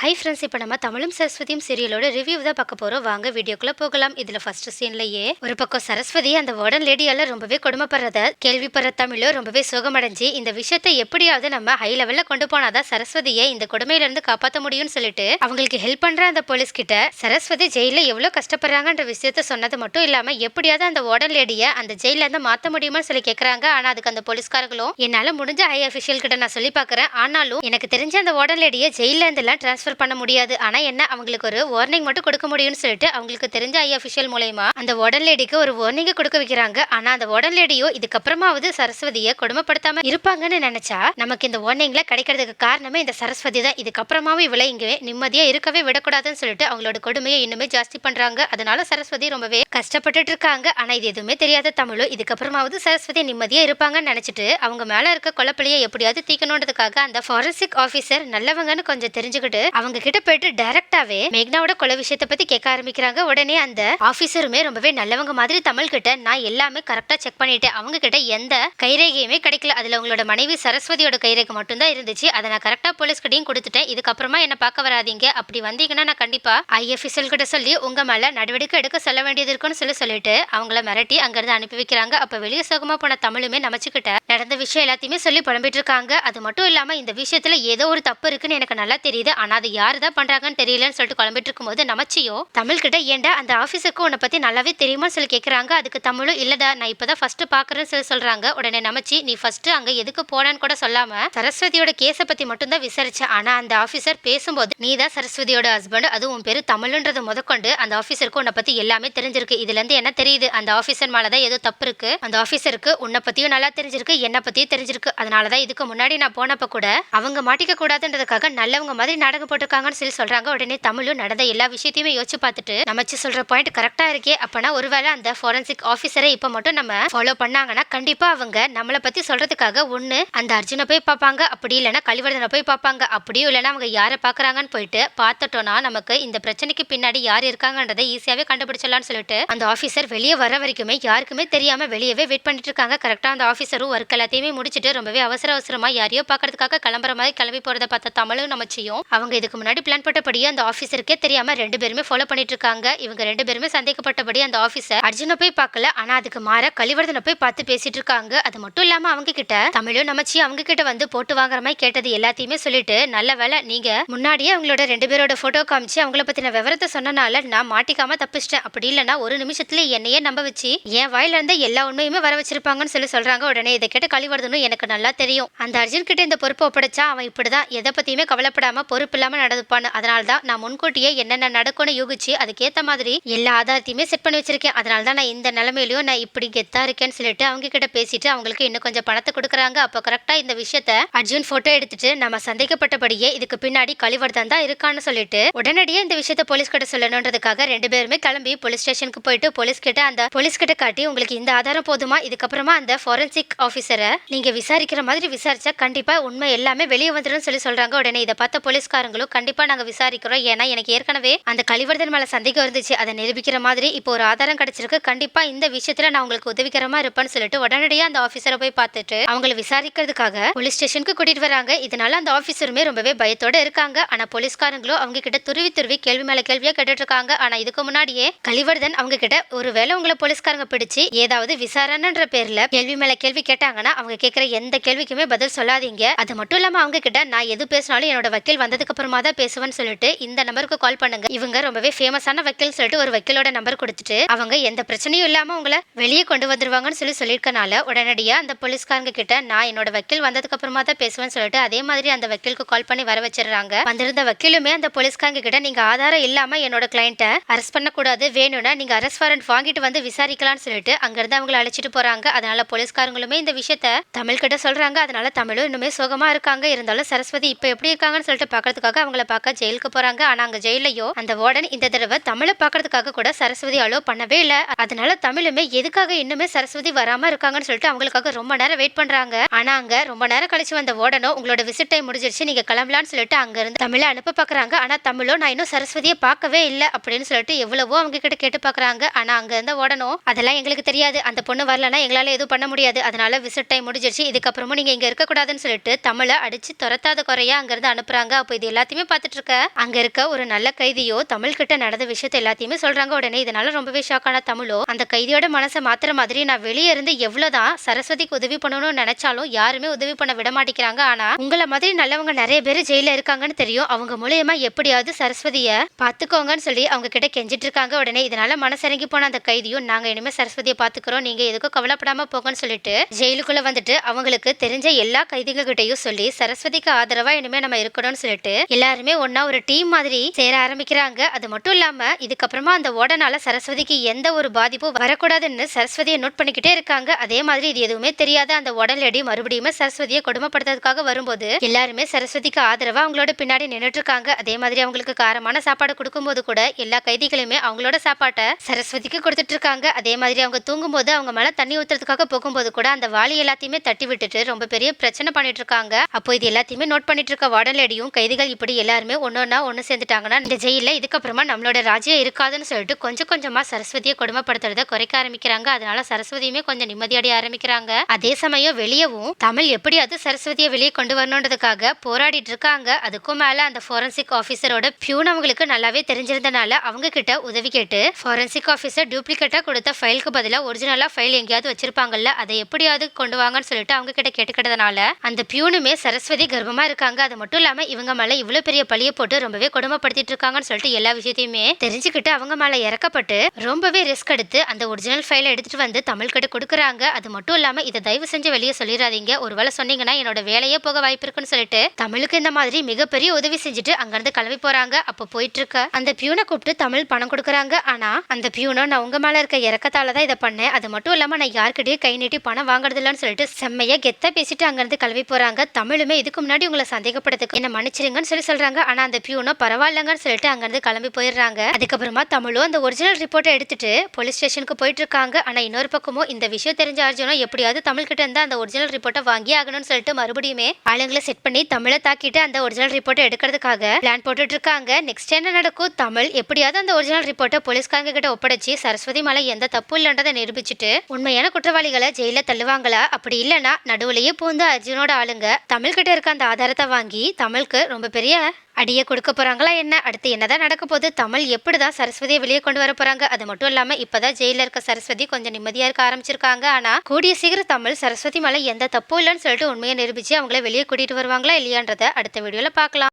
Hi friends, இப்போ நம்ம தமிழும் சரஸ்வதியும் சீரியலோட ரிவ்யூ தான் பார்க்க போகிறோம். வாங்க வீடியோக்குள்ளே போகலாம். இதில் ஃபர்ஸ்ட் சீன்லேயே ஒரு பக்கம் சரஸ்வதி அந்த வார்டன் லேடியால் ரொம்பவே கொடுமைப்படுறத கேள்விப்படுற தமிழோ ரொம்பவே சுகமடைஞ்சு இந்த விஷயத்தை எப்படியாவது நம்ம ஹை லெவலில் கொண்டு போனாதான் சரஸ்வதியை இந்த கொடுமையிலேருந்து காப்பாற்ற முடியும்னு சொல்லிட்டு அவங்களுக்கு ஹெல்ப் பண்ணுற அந்த போலீஸ் கிட்ட சரஸ்வதி ஜெயிலில் எவ்வளோ கஷ்டப்படுறாங்கன்ற விஷயத்த சொன்னது மட்டும் இல்லாமல் எப்படியாவது அந்த வார்டன் லேடியை அந்த ஜெயிலேருந்து மாற்ற முடியுமான்னு சொல்லி கேட்குறாங்க. ஆனால் அதுக்கு அந்த போலீஸ்காரங்களும் என்னால் முடிஞ்ச ஹை அஃபிஷியல் கிட்ட நான் சொல்லி பார்க்குறேன், ஆனாலும் எனக்கு தெரிஞ்ச அந்த வார்டன் லேடியை ஜெயிலேருந்துலாம் ட்ரான்ஸ்ஃபர் பண்ண முடியாது, ஆனா என்ன அவங்களுக்கு ஒரு வார்னிங் மட்டும் கொடுக்க முடியும்னு சொல்லிட்டு அவங்களுக்கு தெரிஞ்ச ஐ அஃபிஷியல் மூலமா அந்த வார்டன் லேடிக்கு ஒரு வார்னிங் கொடுக்க வைக்கிறாங்க. ஆனா அந்த வார்டன் லேடியோ இதுக்கப்புறமாவது சரஸ்வதியை கொடுமைப்படுத்தாம இருப்பாங்கன்னு நினைச்சா நமக்கு இந்த வார்னிங்ல கிடைக்கிறதுக்கு காரணமே இந்த சரஸ்வதி தான். இதுக்கப்புறமாவும் இவளை இங்கே நிம்மதியா இருக்கவே விடக்கூடாதுன்னு சொல்லிட்டு அவங்களோட கொடுமையை இன்னுமே ஜாஸ்தி பண்றாங்க. அதனால சரஸ்வதி ரொம்பவே கஷ்டப்பட்டுட்டு இருக்காங்க. ஆனா இது எதுவுமே தெரியாத தமிழோ இதுக்கப்புறமாவது சரஸ்வதி நிம்மதியா இருப்பாங்கன்னு நினைச்சிட்டு அவங்க மேல இருக்க கொலைப்பழியை எப்படியாவது தீக்கணுன்றதுக்காக அந்த ஃபாரன்சிக் ஆபீசர் நல்லவங்கன்னு கொஞ்சம் தெரிஞ்சுக்கிட்டு அவங்க கிட்ட போயிட்டு டைரக்டாவே மேக்னாவோட கொலை விஷயத்தை பத்தி கேட்க ஆரம்பிக்கிறாங்க. உடனே அந்த ஆபீசருமே ரொம்பவே நல்லவங்க மாதிரி தமிழ் கிட்ட நான் எல்லாமே கரெக்டா செக் பண்ணிட்டேன், அவங்க கிட்ட எந்த கைரேகையுமே கிடைக்கல, அதுல உங்களோட மனைவி சரஸ்வதியோட கைரேகை மட்டும் தான் இருந்துச்சு, அதை நான் கரெக்டா போலீஸ் கிட்டையும் கொடுத்துட்டேன், இதுக்கப்புறமா என்ன பார்க்க வராதீங்க, அப்படி வந்தீங்கன்னா நான் கண்டிப்பா ஐஎஃப்எஸ்எல் கிட்ட சொல்லி உங்க மேல நடவடிக்கை எடுக்க சொல்ல வேண்டியது இருக்குன்னு சொல்லிட்டு அவங்கள மிரட்டி அங்கிருந்து அனுப்பி வைக்கிறாங்க. அப்ப வெளியே சுகமா போன தமிழுமே நமச்சுக்கிட்ட நடந்த விஷயம் எல்லாத்தையுமே சொல்லி புலம்பிட்டு இருக்காங்க. அது மட்டும் இல்லாம இந்த விஷயத்துல ஏதோ ஒரு தப்பு இருக்குன்னு எனக்கு நல்லா தெரியுது, ஆனா அது யாருதான் பண்றாங்கன்னு தெரியலன்னு சொல்லிட்டு குழம்பிட்டு இருக்கும்போது நமச்சியோ தமிழ் கிட்ட ஏண்டா அந்த ஆபீஸருக்கு உன்னை பத்தி நல்லாவே தெரியுமா சொல்லி கேட்கறாங்க. அதுக்கு தமிழும் இல்லடா நான் இப்பதான் ஃபர்ஸ்ட் பாக்குறேன்னு சொல்லி சொல்றாங்க. உடனே நமச்சி நீ ஃபர்ஸ்ட் அங்க எதுக்கு போனான்னு கூட சொல்லாம சரஸ்வதியோட கேஸை பத்தி மட்டும் தான் விசாரிச்சேன், ஆனா அந்த ஆபீசர் பேசும்போது நீ தான் சரஸ்வதியோட ஹஸ்பண்ட், அதுவும் உன் பேரு தமிழ்ன்றது முதற்கொண்டு அந்த ஆபீசருக்கு உன்னை பத்தி எல்லாமே தெரிஞ்சிருக்கு. இதுல இருந்து என்ன தெரியுது, அந்த ஆபீசர் மேலதான் ஏதோ தப்பு இருக்கு, அந்த ஆபீசருக்கு உன்னை பத்தியும் நல்லா தெரிஞ்சிருக்கு, என்ன பத்தியும் தெரிஞ்சிருக்கு, அதனாலதான் இதுக்கு முன்னாடி நான் போனப்ப கூட அவங்க மாட்டிக்க கூடாதுன்றதுக்காக நல்லவங்க மாதிரி நாடகம் போட்டிருக்காங்கன்னு சொல்லி சொல்றாங்க. உடனே தமிழும் நடந்த எல்லா விஷயத்தையுமே யோசிச்சு பார்த்துட்டு நமச்சு சொல்ற பாயிண்ட் கரெக்டா இருக்கே, அப்பனா ஒருவேளை அந்த ஃபாரன்சிக் ஆபீசரை இப்ப மட்டும் நம்ம ஃபாலோ பண்ணாங்கன்னா கண்டிப்பா அவங்க நம்மளை பத்தி சொல்றதுக்காக ஒண்ணு அந்த அர்ஜுனை போய் பார்ப்பாங்க, அப்படி இல்லைன்னா கலிவர்தனை போய் பார்ப்பாங்க, அப்படியும் இல்லைன்னா அவங்க யாரை பாக்குறாங்கன்னு போயிட்டு பார்த்துட்டோம்னா நமக்கு இந்த பிரச்சனைக்கு பின்னாடி யார் இருக்காங்கன்றதை ஈஸியாவே கண்டுபிடிச்சிடலாம்னு சொல்லிட்டு அந்த ஆபீசர் வெளியே வர வரைக்குமே யாருக்குமே தெரியாம வெளியவே வெயிட் பண்ணிட்டு இருக்காங்க. கரெக்டா அந்த ஆபீசரும் ஒர்க் எல்லாத்தையுமே முடிச்சுட்டு ரொம்பவே அவசரமா யாரையோ பாக்குறதுக்காக கிளம்புற மாதிரி கிளம்பி போறதை பார்த்த தமிழும் நமச்சியும் அவங்க இதுக்கு முன்னாடி பிளான் போட்டபடியே அந்த ஆபீசருக்கே தெரியாம ரெண்டு பேருமே ஃபாலோ பண்ணிட்டு இருக்காங்க. இவங்க ரெண்டு பேருமே சந்தேகப்பட்டபடி அந்த ஆபீசர் அர்ஜுனை போய் பார்க்கல, ஆனா அதுக்கு மாற கலிவர்தனை போய் பார்த்து பேசிட்டு இருக்காங்க. அது மட்டும் இல்லாம அவங்க கிட்ட தமிழும் நமச்சி அவங்க கிட்ட வந்து போட்டு வாங்குற மாதிரி கேட்டது எல்லாத்தையுமே சொல்லிட்டு நல்ல வேலை நீங்க முன்னாடியே அவங்களோட ரெண்டு பேரோட போட்டோ காமிச்சு அவங்கள பத்தின விவரத்தை சொன்னனால நான் மாட்டிக்காம தப்பிச்சிட்டேன், அப்படி இல்லைன்னா ஒரு நிமிஷத்துல என்னையே நம்ப வச்சு என் வாயில இருந்த எல்லா உண்மையுமே வர வச்சிருப்பாங்கன்னு சொல்றாங்க. உடனே இதை கேட்ட கலிவர்தனும் எனக்கு நல்லா தெரியும், அந்த அர்ஜுன் கிட்ட இந்த பொறுப்பை ஒப்படைச்சா அவன் இப்படிதான் எதை பத்தியுமே கவலைப்படாம பொறுப்பு இல்லாம நடந்துப்பான்னு, அதனால்தான் நான் முன்கூட்டியே என்னென்ன நடக்கும்னு யூகிச்சு அதுக்கேற்ற மாதிரி எல்லா ஆதாரத்தையுமே செட் பண்ணி வச்சிருக்கேன், அதனால தான் நான் இந்த நிலைமையிலையும் நான் இப்படி கெத்தா இருக்கேன்னு சொல்லிட்டு அவங்க கிட்ட பேசிட்டு அவங்களுக்கு இன்னும் கொஞ்சம் பணத்தை கொடுக்குறாங்க. அப்போ கரெக்டா இந்த விஷயத்த அர்ஜுன் போட்டோ எடுத்துட்டு நம்ம சந்தேகப்பட்டபடியே இதுக்கு பின்னாடி கலிவர்தன் தான் இருக்கான்னு சொல்லிட்டு உடனடியே இந்த விஷயத்த போலீஸ் கிட்ட சொல்லணுன்றதுக்காக ரெண்டு பேருமே கிளம்பி போலீஸ் ஸ்டேஷனுக்கு போயிட்டு அந்த போலீஸ் கிட்ட காட்டி உங்களுக்கு இந்த ஆதாரம் போதுமா, இதுக்கப்புறமா அந்த ஃபாரன்சிக் ஆபீசரை நீங்க விசாரிக்கிற மாதிரி விசாரிச்சா கண்டிப்பா உண்மை எல்லாமே வெளியே வந்துடும் சொல்றாங்க. உடனே இதை பார்த்த போலீஸ்காரங்களும் கண்டிப்பா நாங்க விசாரிக்கிறோம், ஏன்னா எனக்கு ஏற்கனவே அந்த கலிவர்தன் மேல சந்தேகம் இருந்துச்சு, அதை நிரூபிக்கிற மாதிரி இப்போ ஒரு ஆதாரம் கிடைச்சிருக்கு, கண்டிப்பா இந்த விஷயத்துல நான் உங்களுக்கு உதவிகரமா இருப்பேன்னு சொல்லிட்டு உடனடியா அந்த ஆபீசரை போய் பார்த்துட்டு அவங்களை விசாரிக்கிறதுக்காக போலீஸ் ஸ்டேஷனுக்கு கூட்டிட்டு வராங்க. இதனால அந்த ஆபீசருமே ரொம்பவே பயத்தோட இருக்காங்க. ஆனா போலீஸ்காரங்களும் அவங்க கிட்ட துருவி கேள்வி மேல கேள்வியா கேட்டுட்டு இருக்காங்க. ஆனா இதுக்கு முன்னாடியே கலிவர்தன் அவங்க கிட்ட ஒருவேளை உங்களை போலீஸ்காரங்க பிடிச்சு ஏதாவது விசாரணைன்ற பேர்ல கேள்வி மேல கேள்வி கேட்டாங்கன்னா அவங்க கேட்கிற எந்த கேள்விக்குமே பதில் சொல்லாதீங்க, அது மட்டும் இல்லாம அவங்க கிட்ட நான் எது பேசினாலும் என்னோட வக்கீல் வந்ததுக்கு அப்புறமா தான் பேசுவேன்னு சொல்லிட்டு இந்த நம்பருக்கு கால் பண்ணுங்க, இவங்க ரொம்பவே ஃபேமஸான வக்கீல் சொல்லிட்டு ஒரு வக்கீலோட நம்பர் கொடுத்துட்டு அவங்க எந்த பிரச்சனையும் இல்லாம உங்களை வெளியே கொண்டு வந்துருவாங்கன்னு சொல்லியிருக்கனால உடனடியா அந்த போலீஸ்காரங்க கிட்ட நான் என்னோட வக்கீல் வந்ததுக்கு அப்புறமா தான் பேசுவேன்னு சொல்லிட்டு அதே மாதிரி அந்த வக்கீலுக்கு கால் பண்ணி வர வச்சிடறாங்க. வந்திருந்த வக்கீலுமே அந்த போலீஸ்காரங்க கிட்ட நீங்க ஆதாரம் இல்லாம என்னோட கிளைண்ட்டை அரெஸ்ட் பண்ணக்கூடாது, வேணும்னா நீங்க அரெஸ்ட் வாரண்ட் வாங்கிட்டு வந்து விசாரிக்கலாம்னு சொல்லிட்டு அங்கிருந்து அவங்களை அழைச்சிட்டு போறாங்க. அதனால போலீஸ்காரங்களுமே இந்த விஷயத்த தமிழ் கிட்ட சொல்றாங்க. அதனால தமிழும் இன்னுமே சோகமா இருக்காங்க. இருந்தாலும் சரஸ்வதி இப்ப எப்படி இருக்காங்கன்னு சொல்லிட்டு பாக்கிறதுக்காக அவங்கள பார்க்க ஜெயிலுக்கு போறாங்க. ஆனா அங்க ஜெயிலையோ அந்த வார்டன் இந்த தடவை தமிழை பாக்கிறதுக்காக கூட சரஸ்வதி அலோ பண்ணவே இல்லை. அதனால தமிழுமே எதுக்காக இன்னுமே சரஸ்வதி வராம இருக்காங்கன்னு சொல்லிட்டு அவங்களுக்காக ரொம்ப நேரம் வெயிட் பண்றாங்க. ஆனா அங்க ரொம்ப நேரம் கழிச்சு வந்த வார்டனோ உங்களோட விசிட் டைம் முடிஞ்சிருச்சு, நீங்க கிளம்பலான்னு சொல்லிட்டு அங்க இருந்து தமிழை அனுப்ப பாக்குறாங்க. ஆனா தமிழோ நான் இன்னும் சரஸ்வதியை பார்க்கவே இல்லை அப்படின்னு சொல்லிட்டு எவ்வளவோ அவங்க கிட்ட கேட்டு பாக்குறாங்க. ஆனா அங்க இருந்த வார்டனோ அதெல்லாம் எங்களுக்கு தெரியாது, அந்த பொண்ணு வரலன்னா எங்களால எதுவும் பண்ண முடியாது, அதனால விசிட் டைம் முடிஞ்சிருச்சு, இதுக்கப்புறமும் நீங்க இங்க இருக்க கூடாதுன்னு சொல்லிட்டு தமிழை அடிச்சு துரத்தாத குறையா அங்க இருந்து அனுப்புறாங்க. அப்போ இது எல்லாத்தையும் எல்லாத்தையுமே பார்த்துட்டு இருக்க அங்க இருக்க ஒரு நல்ல கைதியோ தமிழ் கிட்ட நடந்த விஷயத்த எல்லாத்தையுமே சொல்றாங்க. உடனே இதனால ரொம்பவே ஷாக்கான தமிழோ அந்த கைதியோட மனசை மாத்துற மாதிரி நான் வெளியே இருந்து எவ்வளவுதான் சரஸ்வதிக்கு உதவி பண்ணணும்னு நினைச்சாலும் யாருமே உதவி பண்ண விட மாட்டேங்கிறாங்க. ஆனா உங்களை மாதிரி நல்லவங்க நிறைய பேர் ஜெயில இருக்காங்கன்னு தெரியும். அவங்க மூலியமா எப்படியாவது சரஸ்வதிய பாத்துக்கோங்கன்னு சொல்லி அவங்க கிட்ட கெஞ்சிட்டு இருக்காங்க. உடனே இதனால மனசிறங்கி போன அந்த கைதியும் நாங்க இனிமே சரஸ்வதியை பாத்துக்கிறோம், நீங்க எதுக்கும் கவலைப்படாம போங்கன்னு சொல்லிட்டு ஜெயிலுக்குள்ள வந்துட்டு அவங்களுக்கு தெரிஞ்ச எல்லா கைதிகள் கிட்டையும் சொல்லி சரஸ்வதிக்கு ஆதரவா இனிமே நம்ம இருக்கணும்னு சொல்லிட்டு எல்லாருமே ஒன்னா ஒரு டீம் மாதிரி சேர ஆரம்பிக்கிறாங்க. அது மட்டும் இல்லாம இதுக்கப்புறமா அந்த ஓடனால சரஸ்வதிக்கு எந்த ஒரு பாதிப்பும் வரக்கூடாதுன்னு சரஸ்வதியை நோட் பண்ணிக்கிட்டே இருக்காங்க. அதே மாதிரி இது எதுவுமே தெரியாத அந்த உடனடி மறுபடியும் சரஸ்வதியை கொடுமைப்படுத்துறதுக்காக வரும்போது எல்லாருமே சரஸ்வதிக்கு ஆதரவா அவங்களோட பின்னாடி நின்றுட்டு இருக்காங்க. அதே மாதிரி அவங்களுக்கு காரமான சாப்பாடு கொடுக்கும்போது கூட எல்லா கைதிகளுமே அவங்களோட சாப்பாட்டை சரஸ்வதிக்கு கொடுத்துட்டு இருக்காங்க. அதே மாதிரி அவங்க தூங்கும்போது அவங்க மேல தண்ணி ஊத்துறதுக்காக போகும்போது கூட அந்த வாளி எல்லாத்தையுமே தட்டி விட்டுட்டு ரொம்ப பெரிய பிரச்சனை பண்ணிட்டு இருக்காங்க. அப்போ இது எல்லாத்தையுமே நோட் பண்ணிட்டு இருக்க வார்டன் லேடியும் கைதிகள் இப்படி எல்லாருமே ஒன்னு சேர்ந்துட்டாங்கன்னா இந்த ஜெயில இதுக்கப்புறமா நம்மளோட ராஜ்யம் இருக்காதுன்னு சொல்லிட்டு கொஞ்சம் கொஞ்சமா சரஸ்வதியை கொடுமைப்படுத்துறத குறைக்க ஆரம்பிக்கிறாங்க. அதனால சரஸ்வதியுமே கொஞ்சம் நிம்மதியடைய ஆரம்பிக்கிறாங்க. அதே சமயம் வெளியவும் தமிழ் எப்படியாவது சரஸ்வதியை வெளியே கொண்டு வரணுன்றதுக்காக போராடிட்டு இருக்காங்க. அதுக்கும் மேல அந்த ஃபாரன்சிக் ஆபீசரோட பியூன் அவங்களுக்கு நல்லாவே தெரிஞ்சிருந்தனால அவங்க கிட்ட உதவி கேட்டு ஃபாரன்சிக் ஆபீசர் டூப்ளிகேட்டா கொடுத்த ஃபைலுக்கு பதிலா ஒரிஜினலா ஃபைல் எங்கேயாவது வச்சிருப்பாங்கல்ல, அதை எப்படியாவது கொண்டு வாங்கன்னு சொல்லிட்டு அவங்க கிட்ட கேட்டுக்கிட்டதுனால அந்த பியூனுமே சரஸ்வதி கர்ப்பமா இருக்காங்க, அது மட்டும் இல்லாம இவங்க மேல இவ்வளவு பெரிய பழிய போட்டு ரொம்பவே கொடுமைப்படுத்திட்டு இருக்காங்கன்னு சொல்லிட்டு எல்லா விஷயத்தையுமே தெரிஞ்சுக்கிட்டு அவங்க மேல இறக்கப்பட்டு ரொம்பவே ரிஸ்க் எடுத்து அந்த ஒரிஜினல் ஃபைலை எடுத்துட்டு வந்து தமிழ் கிட்ட கொடுக்குறாங்க. அது மட்டும் இல்லாம இதை தயவு செஞ்சு வெளியே சொல்லிடாதீங்க, ஒருவேளை சொன்னீங்கன்னா என்னோட வேலையே போக வாய்ப்பு இருக்குன்னு சொல்லிட்டு தமிழுக்கு இந்த மாதிரி மிகப்பெரிய உதவி செஞ்சுட்டு அங்கிருந்து கிளம்பி போறாங்க. அப்ப போயிட்டு இருக்க அந்த பியூனை கூப்பிட்டு தமிழ் பணம் கொடுக்குறாங்க. ஆனா அந்த பியூனை நான் உங்க மேல இருக்க இறக்கத்தாலதான் இதை பண்ணேன், அது மட்டும் இல்லாம நான் யார்கிட்டயும் கை நீட்டி பணம் வாங்குறது இல்லைன்னு சொல்லிட்டு செம்மையா கெத்தா பேசிட்டு அங்கிருந்து கிளம்பி போறாங்க. தமிழுமே இதுக்கு முன்னாடி உங்களை சந்தேகப்படுறதுக்கு என்ன மன்னிச்சிருங்கன்னு சொல்றாங்க. ஆனா அந்த பியூனோ பரவாயில்லங்கன்னு சொல்லிட்டு அங்கிருந்து கிளம்பி போயிடுறாங்க. அதுக்கப்புறமா தமிழும் அந்த ஒரிஜினல் ரிப்போர்ட்டை எடுத்துட்டு போலீஸ் ஸ்டேஷனுக்கு போயிட்டு இருக்காங்க. ஆனா இன்னொரு பக்கமும் இந்த விஷயம் தெரிஞ்ச அர்ஜுனும் எப்படியாவது தமிழ் கிட்ட இருந்து அந்த ஒரிஜினல் ரிப்போர்ட்டை வாங்கி ஆகணும்னு சொல்லிட்டு மறுபடியுமே ஆளுங்களை செட் பண்ணி தமிழை தாக்கிட்டு அந்த ஒரிஜினல் ரிப்போர்ட்டை எடுக்கிறதுக்காக பிளான் போட்டுட்டு இருக்காங்க. நெக்ஸ்ட் என்ன நடக்கும், தமிழ் எப்படியாவது அந்த ஒரிஜினல் ரிப்போர்ட்டை போலீஸ்காரங்க கிட்ட ஒப்படைச்சு சரஸ்வதி மேல எந்த தப்பு இல்லைன்றதை நிரூபிச்சுட்டு உண்மையான குற்றவாளிகளை ஜெயில தள்ளுவாங்களா, அப்படி இல்லைன்னா நடுவுலையே பூந்து அர்ஜுனோட ஆளுங்க தமிழ் கிட்ட இருக்க அந்த ஆதாரத்தை வாங்கி தமிழுக்கு ரொம்ப பெரிய அடியை கொடுக்க போறாங்களா என்ன, அடுத்து என்னதான் நடக்க போது, தமிழ் எப்படிதான் சரஸ்வதியை வெளியே கொண்டு வர போறாங்க. அது மட்டும் இல்லாம இப்பதான் ஜெயில இருக்க சரஸ்வதி கொஞ்சம் நிம்மதியா இருக்க ஆரம்பிச்சிருக்காங்க. ஆனா கூடிய சீக்கிரம் தமிழ் சரஸ்வதி மேல எந்த தப்பும் இல்லைன்னு சொல்லிட்டு உண்மையை நிரூபிச்சு அவங்கள வெளியே கூட்டிட்டு வருவாங்களா இல்லையான்றத அடுத்த வீடியோல பார்க்கலாம்.